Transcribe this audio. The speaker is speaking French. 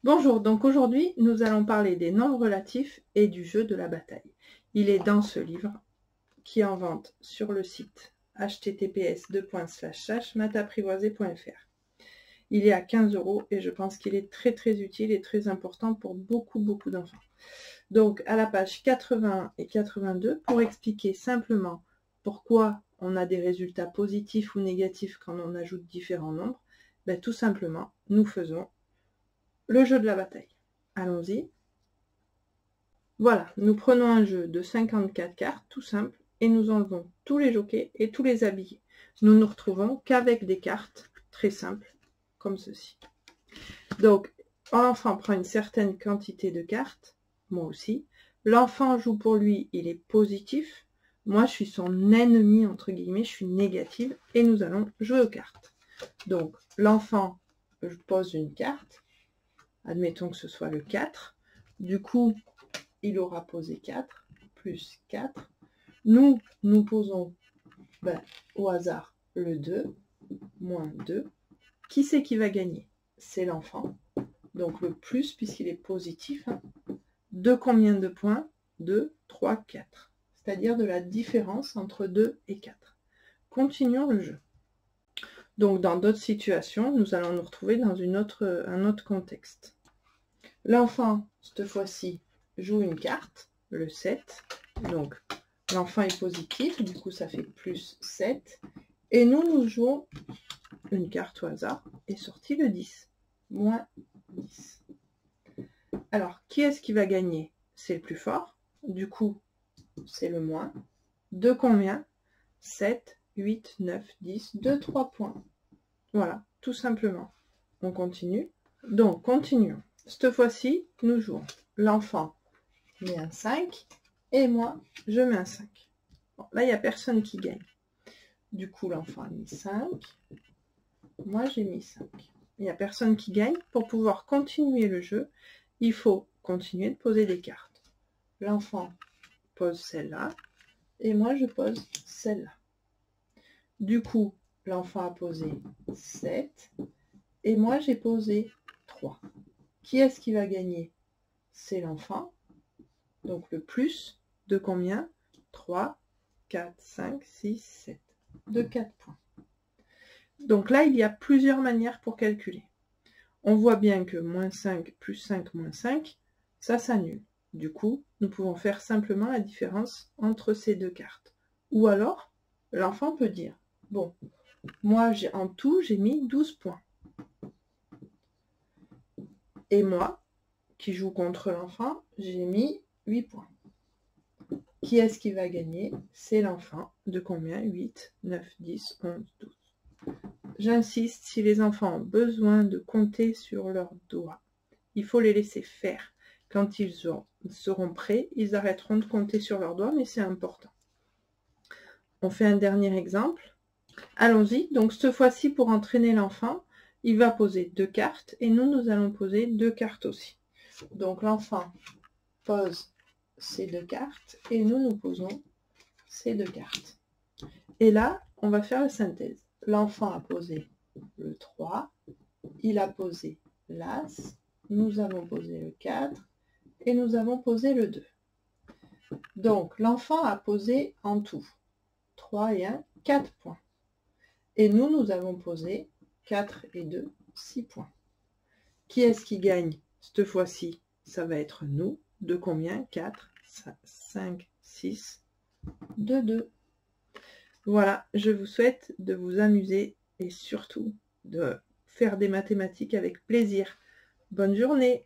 Bonjour, donc aujourd'hui nous allons parler des nombres relatifs et du jeu de la bataille. Il est dans ce livre qui est en vente sur le site https://mathapprivoisé.fr. Il est à 15 € et je pense qu'il est très utile et très important pour beaucoup d'enfants. Donc à la page 81 et 82, pour expliquer simplement pourquoi on a des résultats positifs ou négatifs quand on ajoute différents nombres, tout simplement nous faisons le jeu de la bataille. Allons-y. Voilà, nous prenons un jeu de 54 cartes, tout simple, et nous enlevons tous les jockeys et tous les habillés. Nous ne retrouvons qu'avec des cartes très simples, comme ceci. Donc, l'enfant prend une certaine quantité de cartes, moi aussi. L'enfant joue pour lui, il est positif. Moi, je suis son ennemi, entre guillemets, je suis négative, et nous allons jouer aux cartes. Donc, l'enfant pose une carte. Admettons que ce soit le 4. Du coup, il aura posé 4, plus 4. Nous posons au hasard le 2, moins 2. Qui c'est qui va gagner? C'est l'enfant. Donc le plus, puisqu'il est positif. De combien de points? 2, 3, 4. C'est-à-dire de la différence entre 2 et 4. Continuons le jeu. Donc dans d'autres situations, nous allons nous retrouver dans un autre contexte. L'enfant, cette fois-ci, joue une carte, le 7. Donc l'enfant est positif, du coup ça fait plus 7. Et nous jouons une carte au hasard, et sorti le 10. Moins 10. Alors, qui est-ce qui va gagner? C'est le plus fort. Du coup, c'est le moins. De combien? 7, 8, 9, 10, 2, 3 points. Voilà, tout simplement. On continue. Donc, continuons. Cette fois-ci, nous jouons. L'enfant met un 5 et moi, je mets un 5. Bon, là, il n'y a personne qui gagne. Du coup, l'enfant a mis 5. Moi, j'ai mis 5. Il n'y a personne qui gagne. Pour pouvoir continuer le jeu, il faut continuer de poser des cartes. L'enfant pose celle-là et moi, je pose celle-là. Du coup, l'enfant a posé 7 et moi, j'ai posé 3. Qui est-ce qui va gagner? C'est l'enfant. Donc le plus de combien? 3, 4, 5, 6, 7. De 4 points. Donc là, il y a plusieurs manières pour calculer. On voit bien que moins 5 plus 5 moins 5, ça s'annule. Du coup, nous pouvons faire simplement la différence entre ces deux cartes. Ou alors, l'enfant peut dire, bon, moi en tout, j'ai mis 12 points. Et moi, qui joue contre l'enfant, j'ai mis 8 points. Qui est-ce qui va gagner? C'est l'enfant. De combien? 8, 9, 10, 11, 12. J'insiste, si les enfants ont besoin de compter sur leurs doigts, il faut les laisser faire. Quand ils seront prêts, ils arrêteront de compter sur leurs doigts, mais c'est important. On fait un dernier exemple. Allons-y. Donc cette fois-ci, pour entraîner l'enfant, il va poser 2 cartes et nous allons poser 2 cartes aussi. Donc l'enfant pose ces 2 cartes et nous posons ces 2 cartes. Et là, on va faire la synthèse. L'enfant a posé le 3, il a posé l'As, nous avons posé le 4 et nous avons posé le 2. Donc l'enfant a posé en tout 3 et 1, 4 points. Et nous avons posé 4 et 2, 6 points. Qui est-ce qui gagne? Cette fois-ci, ça va être nous. De combien? 4, 5, 6, de 2. Voilà, je vous souhaite de vous amuser et surtout de faire des mathématiques avec plaisir. Bonne journée!